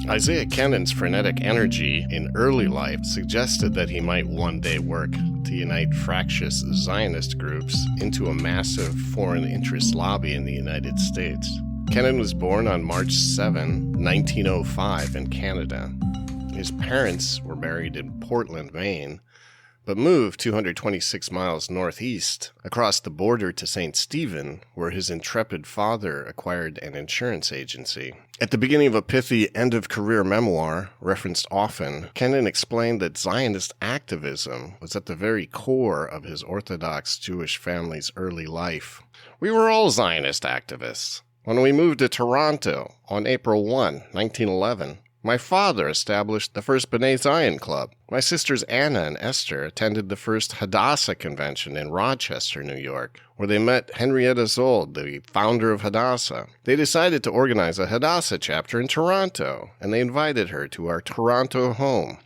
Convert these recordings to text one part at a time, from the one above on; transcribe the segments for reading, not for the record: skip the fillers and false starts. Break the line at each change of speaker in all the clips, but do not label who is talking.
Isaiah Kennan's frenetic energy in early life suggested that he might one day work to unite fractious Zionist groups into a massive foreign interest lobby in the United States. Kennan was born on March 7, 1905 in Canada. His parents were married in Portland, Maine, but moved 226 miles northeast across the border to St. Stephen, where his intrepid father acquired an insurance agency. At the beginning of a pithy end-of-career memoir, referenced often, Kennan explained that Zionist activism was at the very core of his Orthodox Jewish family's early life. "We were all Zionist activists. When we moved to Toronto on April 1, 1911, my father established the first B'nai Zion Club. My sisters Anna and Esther attended the first Hadassah convention in Rochester, New York, where they met Henrietta Zold, the founder of Hadassah. They decided to organize a Hadassah chapter in Toronto, and they invited her to our Toronto home.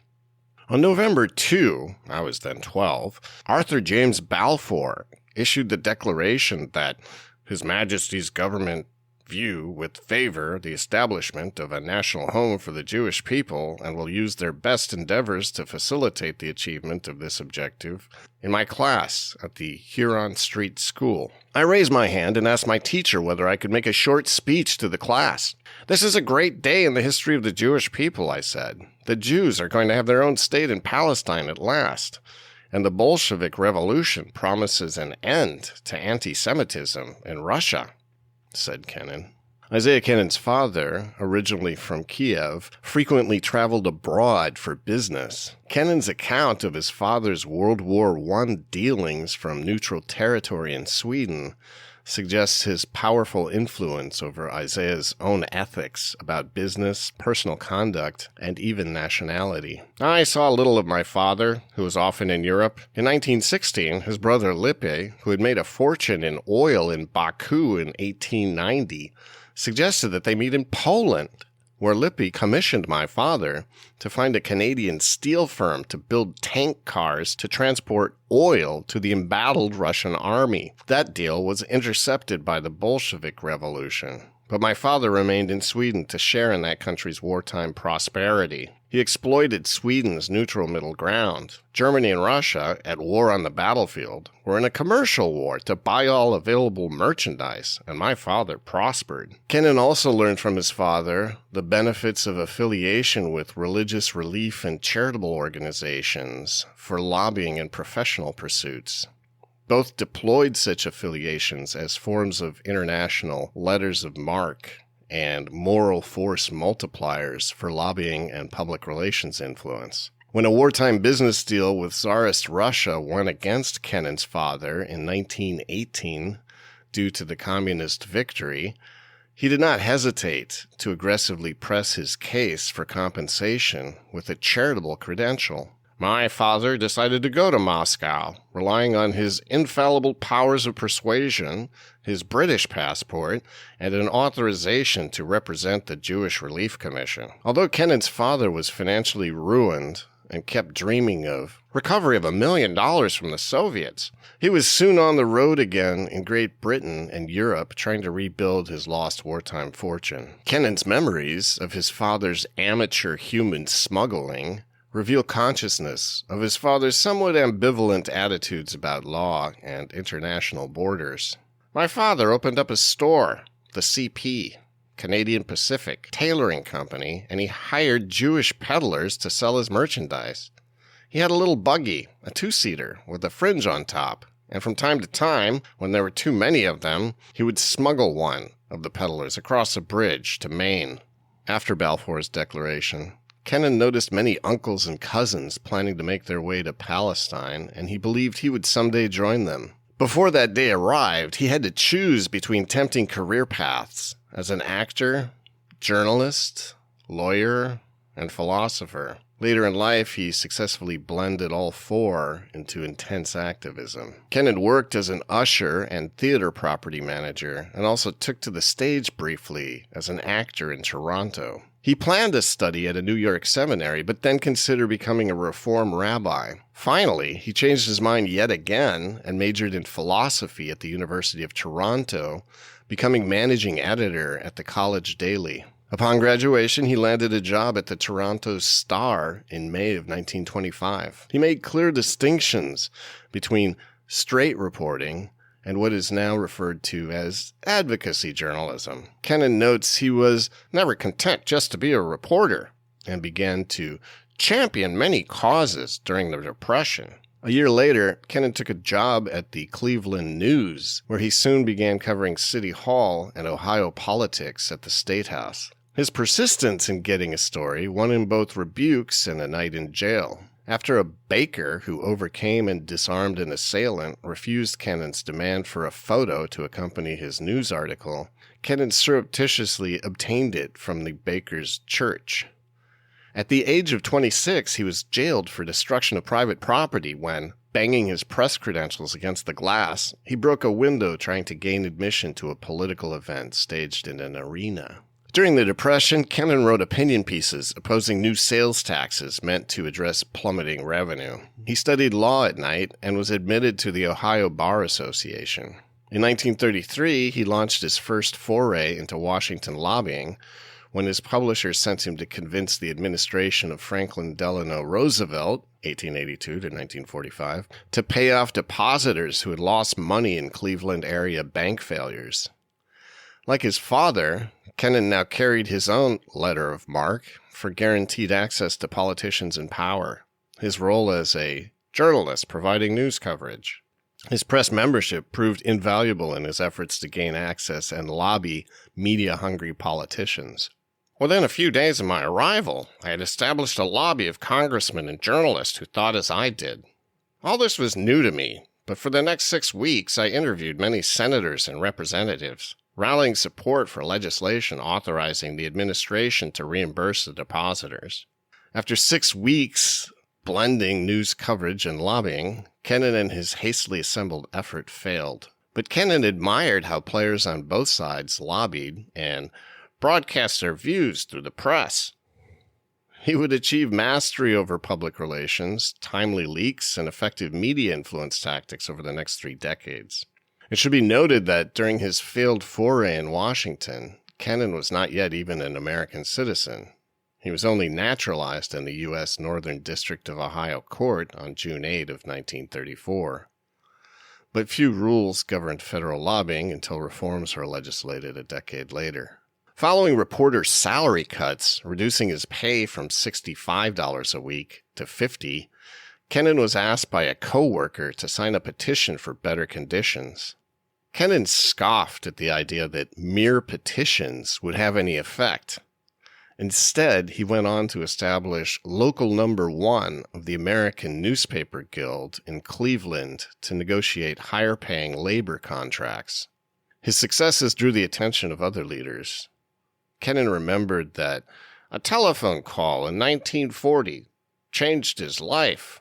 On November 2, I was then 12, Arthur James Balfour issued the declaration that His Majesty's government view with favor the establishment of a national home for the Jewish people and will use their best endeavors to facilitate the achievement of this objective in my class at the Huron Street School. I raised my hand and asked my teacher whether I could make a short speech to the class. This is a great day in the history of the Jewish people, I said. The Jews are going to have their own state in Palestine at last, and the Bolshevik Revolution promises an end to anti-Semitism in Russia," said Kennan. Isaiah Kennan's father, originally from Kiev, frequently traveled abroad for business. Kennan's account of his father's World War I dealings from neutral territory in Sweden suggests his powerful influence over Isaiah's own ethics about business, personal conduct, and even nationality. "I saw little of my father, who was often in Europe. In 1916, his brother Lippe, who had made a fortune in oil in Baku in 1890, suggested that they meet in Poland, where Lippe commissioned my father to find a Canadian steel firm to build tank cars to transport oil to the embattled Russian army. That deal was intercepted by the Bolshevik Revolution, but my father remained in Sweden to share in that country's wartime prosperity. He exploited Sweden's neutral middle ground. Germany and Russia, at war on the battlefield, were in a commercial war to buy all available merchandise, and my father prospered." Kennan also learned from his father the benefits of affiliation with religious relief and charitable organizations for lobbying and professional pursuits. Both deployed such affiliations as forms of international letters of marque and moral force multipliers for lobbying and public relations influence. When a wartime business deal with Tsarist Russia went against Kennan's father in 1918 due to the communist victory, he did not hesitate to aggressively press his case for compensation with a charitable credential. "My father decided to go to Moscow, relying on his infallible powers of persuasion, his British passport, and an authorization to represent the Jewish Relief Commission." Although Kennan's father was financially ruined and kept dreaming of recovery of $1 million from the Soviets, he was soon on the road again in Great Britain and Europe trying to rebuild his lost wartime fortune. Kennan's memories of his father's amateur human smuggling reveal consciousness of his father's somewhat ambivalent attitudes about law and international borders. "My father opened up a store, the CP, Canadian Pacific Tailoring Company, and he hired Jewish peddlers to sell his merchandise. He had a little buggy, a two-seater, with a fringe on top, and from time to time, when there were too many of them, he would smuggle one of the peddlers across a bridge to Maine." After Balfour's declaration, Kennan noticed many uncles and cousins planning to make their way to Palestine, and he believed he would someday join them. Before that day arrived, he had to choose between tempting career paths as an actor, journalist, lawyer, and philosopher. Later in life, he successfully blended all four into intense activism. Kennan worked as an usher and theater property manager, and also took to the stage briefly as an actor in Toronto. He planned to study at a New York seminary, but then considered becoming a Reform rabbi. Finally, he changed his mind yet again and majored in philosophy at the University of Toronto, becoming managing editor at the College Daily. Upon graduation, he landed a job at the Toronto Star in May of 1925. He made clear distinctions between straight reporting and what is now referred to as advocacy journalism. Kennan notes he was never content just to be a reporter and began to champion many causes during the Depression. A year later, Kennan took a job at the Cleveland News, where he soon began covering City Hall and Ohio politics at the State House. His persistence in getting a story won him both rebukes and a night in jail. After a baker who overcame and disarmed an assailant refused Kennan's demand for a photo to accompany his news article, Kennan surreptitiously obtained it from the baker's church. At the age of 26, he was jailed for destruction of private property when, banging his press credentials against the glass, he broke a window trying to gain admission to a political event staged in an arena. During the Depression, Kennan wrote opinion pieces opposing new sales taxes meant to address plummeting revenue. He studied law at night and was admitted to the Ohio Bar Association. In 1933, he launched his first foray into Washington lobbying when his publisher sent him to convince the administration of Franklin Delano Roosevelt, 1882 to 1945, to pay off depositors who had lost money in Cleveland area bank failures. Like his father, Kennan now carried his own letter of marque for guaranteed access to politicians in power, his role as a journalist providing news coverage. His press membership proved invaluable in his efforts to gain access and lobby media-hungry politicians. Within a few days of my arrival, I had established a lobby of congressmen and journalists who thought as I did. All this was new to me, but for the next 6 weeks I interviewed many senators and representatives, rallying support for legislation authorizing the administration to reimburse the depositors. After 6 weeks blending news coverage and lobbying, Kennan and his hastily assembled effort failed. But Kennan admired how players on both sides lobbied and broadcast their views through the press. He would achieve mastery over public relations, timely leaks, and effective media influence tactics over the next 3 decades. It should be noted that during his failed foray in Washington, Kennan was not yet even an American citizen. He was only naturalized in the U.S. Northern District of Ohio Court on June 8 of 1934. But few rules governed federal lobbying until reforms were legislated a decade later. Following reporter salary cuts, reducing his pay from $65 a week to $50, Kennan was asked by a co-worker to sign a petition for better conditions. Kennan scoffed at the idea that mere petitions would have any effect. Instead, he went on to establish Local Number 1 of the American Newspaper Guild in Cleveland to negotiate higher-paying labor contracts. His successes drew the attention of other leaders. Kennan remembered that a telephone call in 1940 changed his life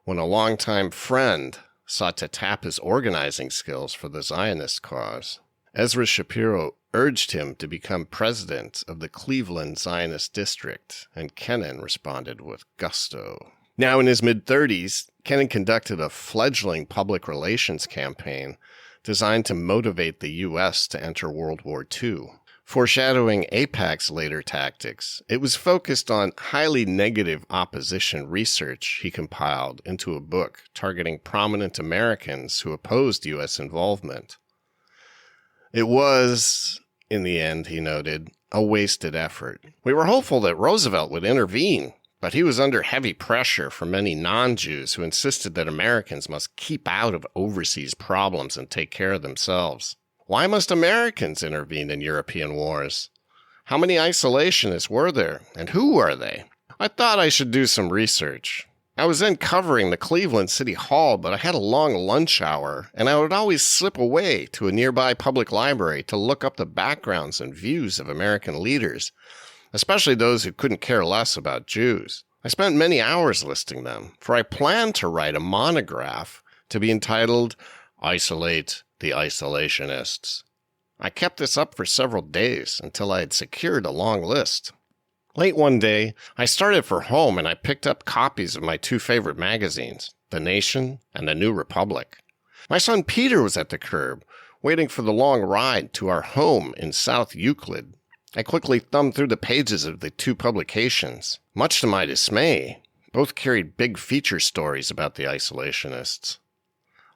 when a longtime friend sought to tap his organizing skills for the Zionist cause. Ezra Shapiro urged him to become president of the Cleveland Zionist District, and Kennan responded with gusto. Now in his mid-30s, Kennan conducted a fledgling public relations campaign designed to motivate the U.S. to enter World War II. Foreshadowing AIPAC's later tactics, it was focused on highly negative opposition research he compiled into a book targeting prominent Americans who opposed U.S. involvement. It was, in the end, he noted, a wasted effort. We were hopeful that Roosevelt would intervene, but he was under heavy pressure from many non-Jews who insisted that Americans must keep out of overseas problems and take care of themselves. Why must Americans intervene in European wars? How many isolationists were there, and who were they? I thought I should do some research. I was then covering the Cleveland City Hall, but I had a long lunch hour, and I would always slip away to a nearby public library to look up the backgrounds and views of American leaders, especially those who couldn't care less about Jews. I spent many hours listing them, for I planned to write a monograph to be entitled Isolate the Isolationists. I kept this up for several days until I had secured a long list. Late one day, I started for home and I picked up copies of my 2 favorite magazines, The Nation and The New Republic. My son Peter was at the curb, waiting for the long ride to our home in South Euclid. I quickly thumbed through the pages of the two publications. Much to my dismay, both carried big feature stories about the isolationists.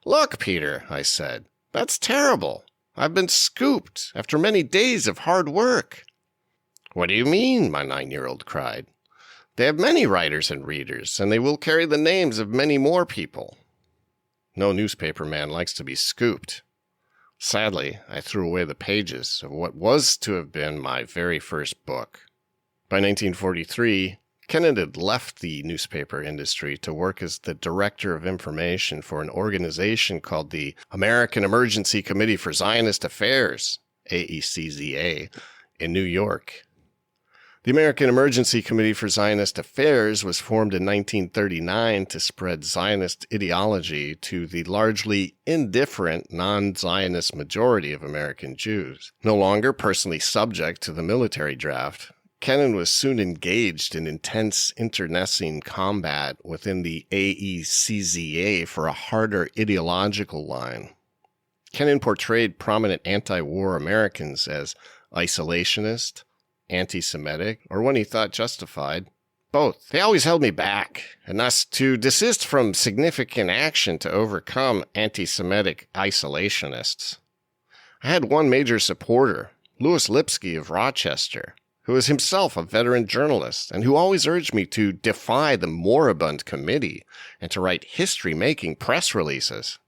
"Look, Peter," I said, "that's terrible. I've been scooped after many days of hard work." "What do you mean?" my 9-year-old cried. "They have many writers and readers, and they will carry the names of many more people." No newspaper man likes to be scooped. Sadly, I threw away the pages of what was to have been my very first book. By 1943, Kennan had left the newspaper industry to work as the director of information for an organization called the American Emergency Committee for Zionist Affairs, AECZA, in New York. The American Emergency Committee for Zionist Affairs was formed in 1939 to spread Zionist ideology to the largely indifferent non-Zionist majority of American Jews. No longer personally subject to the military draft, Kennan was soon engaged in intense internecine combat within the AECZA for a harder ideological line. Kennan portrayed prominent anti-war Americans as isolationist, anti-Semitic, or when he thought justified, both. They always held me back, and thus to desist from significant action to overcome anti-Semitic isolationists. I had one major supporter, Louis Lipsky of Rochester, who was himself a veteran journalist and who always urged me to defy the moribund committee and to write history-making press releases.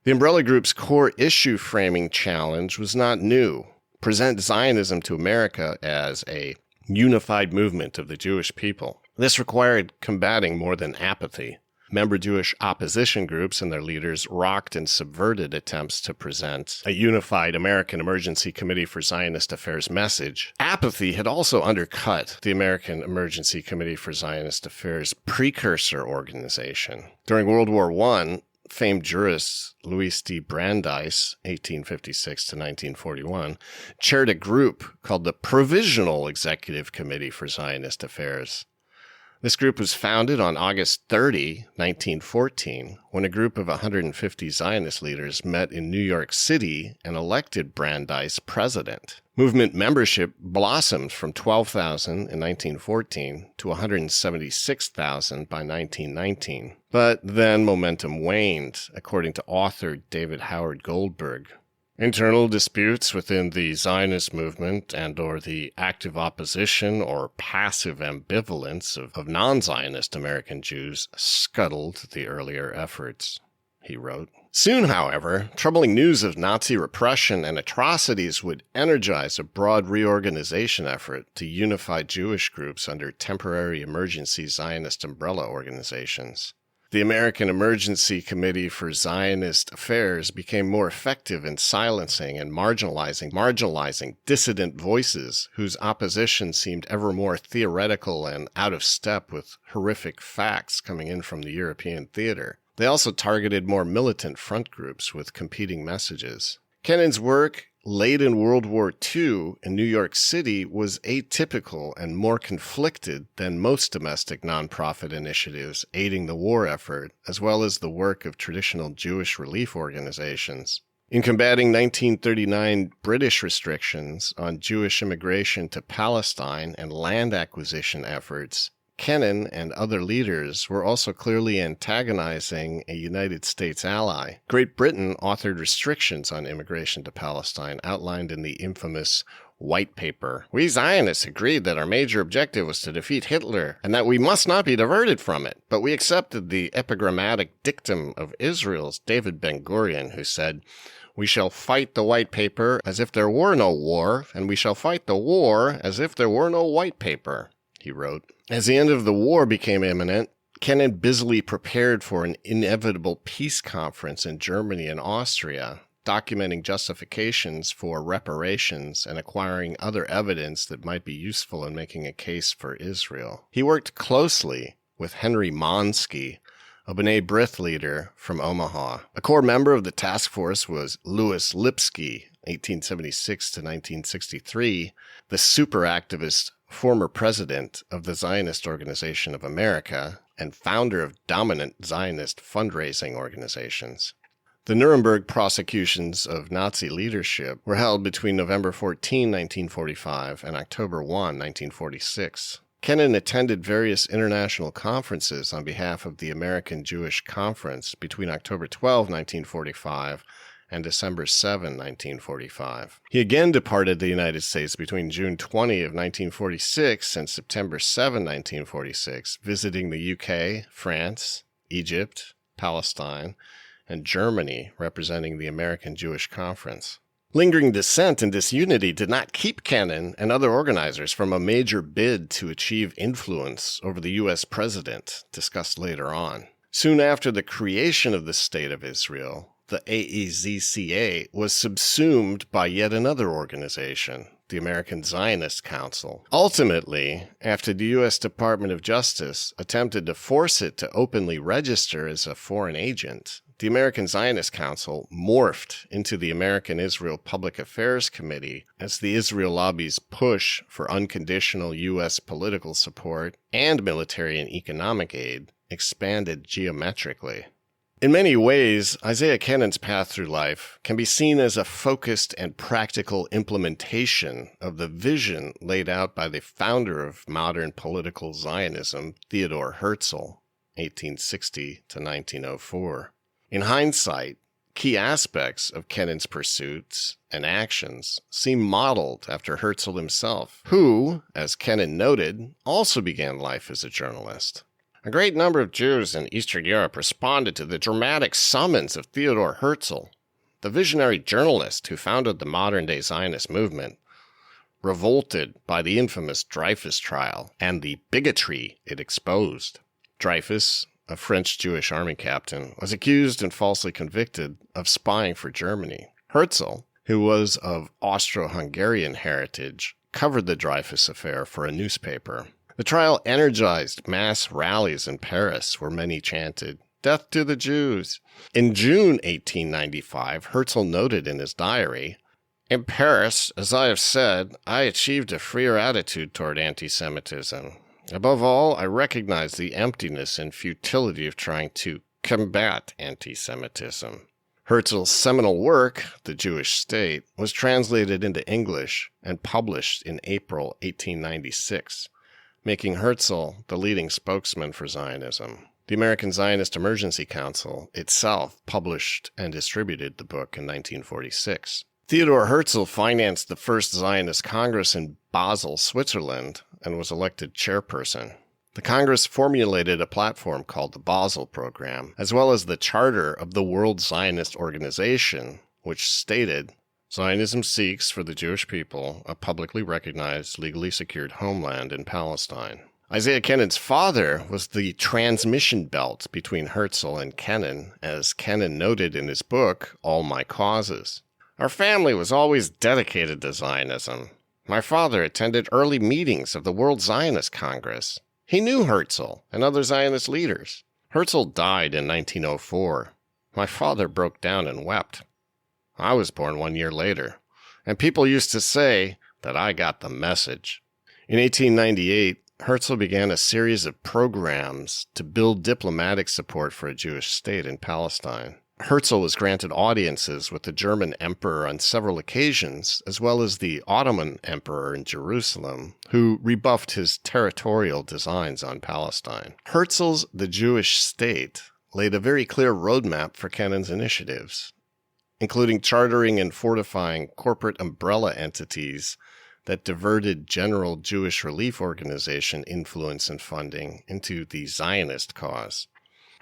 The umbrella group's core issue-framing challenge was not new. Present Zionism to America as a unified movement of the Jewish people. This required combating more than apathy. Member Jewish opposition groups and their leaders rocked and subverted attempts to present a unified American Emergency Committee for Zionist Affairs message. Apathy had also undercut the American Emergency Committee for Zionist Affairs precursor organization. During World War I, famed jurist Louis D. Brandeis, 1856 to 1941, chaired a group called the Provisional Executive Committee for Zionist Affairs. This group was founded on August 30, 1914, when a group of 150 Zionist leaders met in New York City and elected Brandeis president. Movement membership blossomed from 12,000 in 1914 to 176,000 by 1919. But then momentum waned, according to author David Howard Goldberg. Internal disputes within the Zionist movement and/or the active opposition or passive ambivalence of non-Zionist American Jews scuttled the earlier efforts, he wrote. Soon, however, troubling news of Nazi repression and atrocities would energize a broad reorganization effort to unify Jewish groups under temporary emergency Zionist umbrella organizations. The American Emergency Committee for Zionist Affairs became more effective in silencing and marginalizing dissident voices whose opposition seemed ever more theoretical and out of step with horrific facts coming in from the European theater. They also targeted more militant front groups with competing messages. Kennan's work late in World War II in New York City was atypical and more conflicted than most domestic nonprofit initiatives aiding the war effort, as well as the work of traditional Jewish relief organizations. In combating 1939 British restrictions on Jewish immigration to Palestine and land acquisition efforts, Kennan and other leaders were also clearly antagonizing a United States ally. Great Britain authored restrictions on immigration to Palestine outlined in the infamous White Paper. We Zionists agreed that our major objective was to defeat Hitler and that we must not be diverted from it, but we accepted the epigrammatic dictum of Israel's David Ben-Gurion, who said, "We shall fight the White Paper as if there were no war, and we shall fight the war as if there were no White Paper," he wrote. As the end of the war became imminent, Kennan busily prepared for an inevitable peace conference in Germany and Austria, documenting justifications for reparations and acquiring other evidence that might be useful in making a case for Israel. He worked closely with Henry Monsky, a B'nai B'rith leader from Omaha. A core member of the task force was Louis Lipsky, 1876 to 1963, the super activist former president of the Zionist Organization of America and founder of dominant Zionist fundraising organizations. The Nuremberg prosecutions of Nazi leadership were held between November 14, 1945 and October 1, 1946. Kennan attended various international conferences on behalf of the American Jewish Conference between October 12, 1945 and December 7, 1945. He again departed the United States between June 20 of 1946 and September 7, 1946, visiting the UK, France, Egypt, Palestine, and Germany, representing the American Jewish Conference. Lingering dissent and disunity did not keep Kennan and other organizers from a major bid to achieve influence over the U.S. president, discussed later on. Soon after the creation of the State of Israel, the AEZCA was subsumed by yet another organization, the American Zionist Council. Ultimately, after the U.S. Department of Justice attempted to force it to openly register as a foreign agent, the American Zionist Council morphed into the American Israel Public Affairs Committee as the Israel lobby's push for unconditional U.S. political support and military and economic aid expanded geometrically. In many ways, Isaiah Kennan's path through life can be seen as a focused and practical implementation of the vision laid out by the founder of modern political Zionism, Theodor Herzl, 1860 to 1904. In hindsight, key aspects of Kennan's pursuits and actions seem modeled after Herzl himself, who, as Kennan noted, also began life as a journalist. A great number of Jews in Eastern Europe responded to the dramatic summons of Theodor Herzl, the visionary journalist who founded the modern-day Zionist movement, revolted by the infamous Dreyfus trial and the bigotry it exposed. Dreyfus, a French Jewish army captain, was accused and falsely convicted of spying for Germany. Herzl, who was of Austro-Hungarian heritage, covered the Dreyfus affair for a newspaper. The trial energized mass rallies in Paris where many chanted, "Death to the Jews." In June 1895, Herzl noted in his diary, "In Paris, as I have said, I achieved a freer attitude toward anti-Semitism. Above all, I recognize the emptiness and futility of trying to combat anti-Semitism." Herzl's seminal work, The Jewish State, was translated into English and published in April 1896. Making Herzl the leading spokesman for Zionism. The American Zionist Emergency Council itself published and distributed the book in 1946. Theodor Herzl financed the first Zionist Congress in Basel, Switzerland, and was elected chairperson. The Congress formulated a platform called the Basel Program, as well as the charter of the World Zionist Organization, which stated, "Zionism seeks for the Jewish people a publicly recognized, legally secured homeland in Palestine." Isaiah Kennan's father was the transmission belt between Herzl and Kennan, as Kennan noted in his book, All My Causes. "Our family was always dedicated to Zionism. My father attended early meetings of the World Zionist Congress. He knew Herzl and other Zionist leaders. Herzl died in 1904. My father broke down and wept. I was born 1 year later, and people used to say that I got the message." In 1898, Herzl began a series of programs to build diplomatic support for a Jewish state in Palestine. Herzl was granted audiences with the German emperor on several occasions, as well as the Ottoman emperor in Jerusalem, who rebuffed his territorial designs on Palestine. Herzl's The Jewish State laid a very clear roadmap for Kennan's initiatives, including chartering and fortifying corporate umbrella entities that diverted general Jewish relief organization influence and funding into the Zionist cause.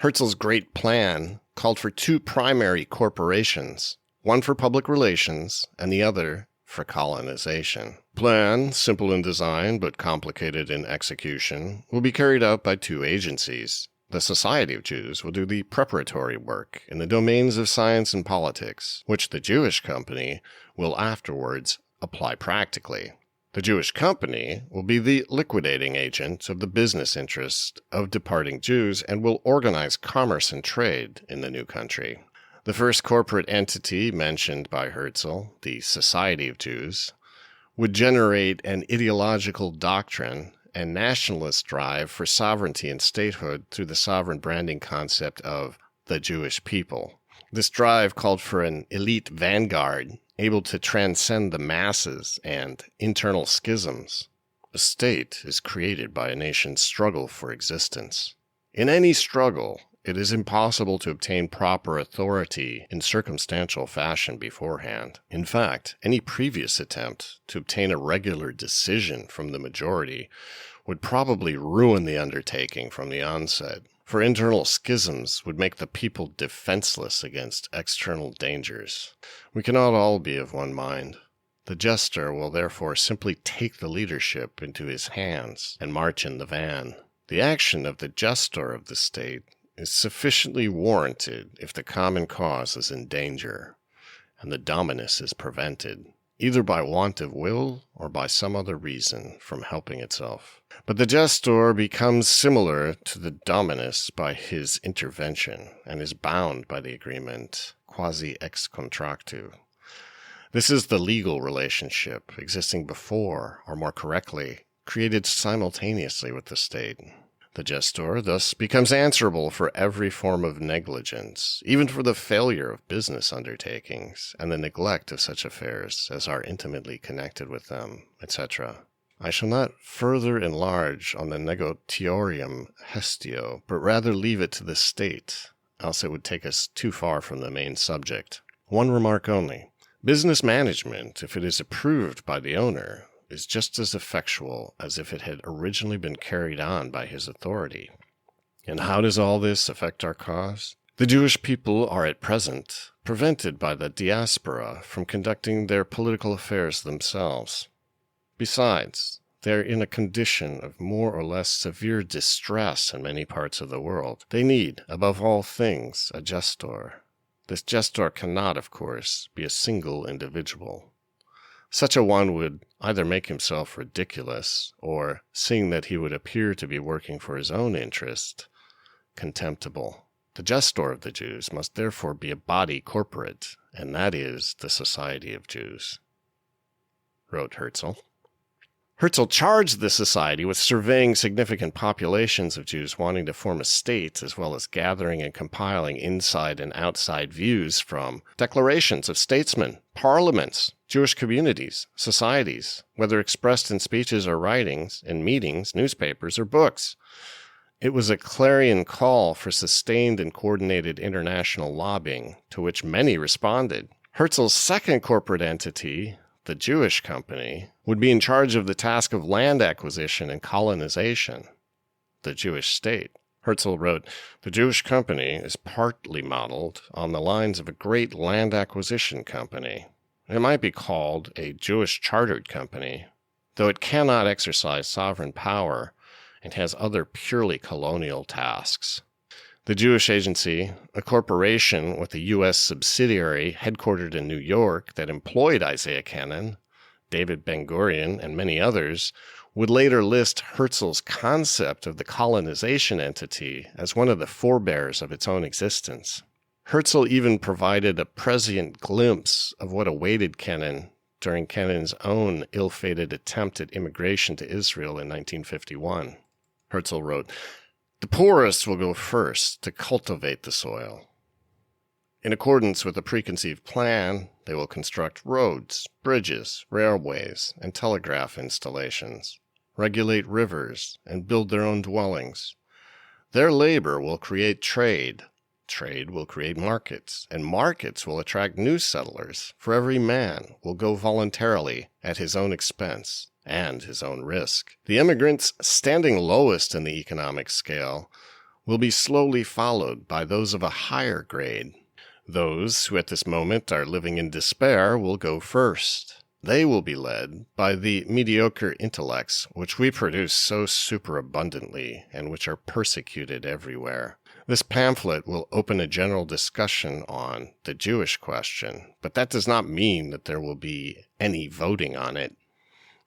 Herzl's great plan called for two primary corporations, one for public relations and the other for colonization. Plan, simple in design but complicated in execution, will be carried out by two agencies. The Society of Jews will do the preparatory work in the domains of science and politics, which the Jewish Company will afterwards apply practically. The Jewish Company will be the liquidating agent of the business interest of departing Jews and will organize commerce and trade in the new country. The first corporate entity mentioned by Herzl, the Society of Jews, would generate an ideological doctrine and nationalist drive for sovereignty and statehood through the sovereign branding concept of the Jewish people. This drive called for an elite vanguard able to transcend the masses and internal schisms. A state is created by a nation's struggle for existence. In any struggle, it is impossible to obtain proper authority in circumstantial fashion beforehand. In fact, any previous attempt to obtain a regular decision from the majority would probably ruin the undertaking from the onset, for internal schisms would make the people defenseless against external dangers. We cannot all be of one mind. The jester will therefore simply take the leadership into his hands and march in the van. The action of the jester of the state is sufficiently warranted if the common cause is in danger, and the dominus is prevented, either by want of will or by some other reason, from helping itself. But the jester becomes similar to the dominus by his intervention, and is bound by the agreement quasi ex contractu. This is the legal relationship existing before, or more correctly, created simultaneously with the state. The jester thus becomes answerable for every form of negligence, even for the failure of business undertakings, and the neglect of such affairs as are intimately connected with them, etc. I shall not further enlarge on the negotiorium hestio, but rather leave it to the state, else it would take us too far from the main subject. One remark only. Business management, if it is approved by the owner, is just as effectual as if it had originally been carried on by his authority. And how does all this affect our cause? The Jewish people are at present prevented by the diaspora from conducting their political affairs themselves. Besides, they are in a condition of more or less severe distress in many parts of the world. They need, above all things, a jester. This jester cannot, of course, be a single individual. Such a one would either make himself ridiculous, or, seeing that he would appear to be working for his own interest, contemptible. The jester of the Jews must therefore be a body corporate, and that is the Society of Jews, wrote Herzl. Herzl charged the society with surveying significant populations of Jews wanting to form a state, as well as gathering and compiling inside and outside views from declarations of statesmen, parliaments, Jewish communities, societies, whether expressed in speeches or writings, in meetings, newspapers, or books. It was a clarion call for sustained and coordinated international lobbying, to which many responded. Herzl's second corporate entity, the Jewish Company, would be in charge of the task of land acquisition and colonization, the Jewish state. Herzl wrote, "The Jewish Company is partly modeled on the lines of a great land acquisition company. It might be called a Jewish chartered company, though it cannot exercise sovereign power and has other purely colonial tasks. The Jewish Agency, a corporation with a U.S. subsidiary headquartered in New York that employed Isaiah Kennan, David Ben-Gurion, and many others, would later list Herzl's concept of the colonization entity as one of the forebears of its own existence. Herzl even provided a prescient glimpse of what awaited Kennan during Kennan's own ill-fated attempt at immigration to Israel in 1951. Herzl wrote, "The poorest will go first to cultivate the soil. In accordance with a preconceived plan, they will construct roads, bridges, railways, and telegraph installations, regulate rivers, and build their own dwellings. Their labor will create trade. Trade will create markets, and markets will attract new settlers, for every man will go voluntarily at his own expense and his own risk. The immigrants standing lowest in the economic scale will be slowly followed by those of a higher grade. Those who at this moment are living in despair will go first. They will be led by the mediocre intellects which we produce so superabundantly and which are persecuted everywhere. This pamphlet will open a general discussion on the Jewish question, but that does not mean that there will be any voting on it.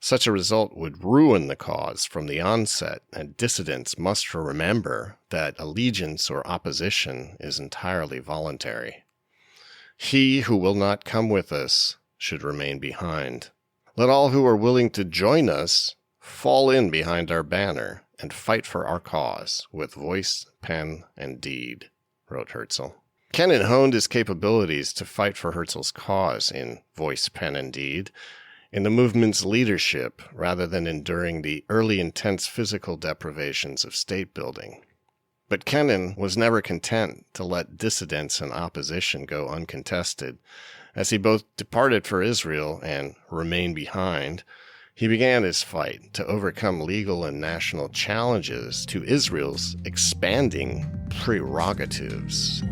Such a result would ruin the cause from the onset, and dissidents must remember that allegiance or opposition is entirely voluntary. He who will not come with us should remain behind. Let all who are willing to join us fall in behind our banner and fight for our cause with voice, pen, and deed," wrote Herzl. Kennan honed his capabilities to fight for Herzl's cause in voice, pen, and deed, in the movement's leadership, rather than enduring the early intense physical deprivations of state building. But Kennan was never content to let dissidents and opposition go uncontested. As he both departed for Israel and remained behind, he began his fight to overcome legal and national challenges to Israel's expanding prerogatives.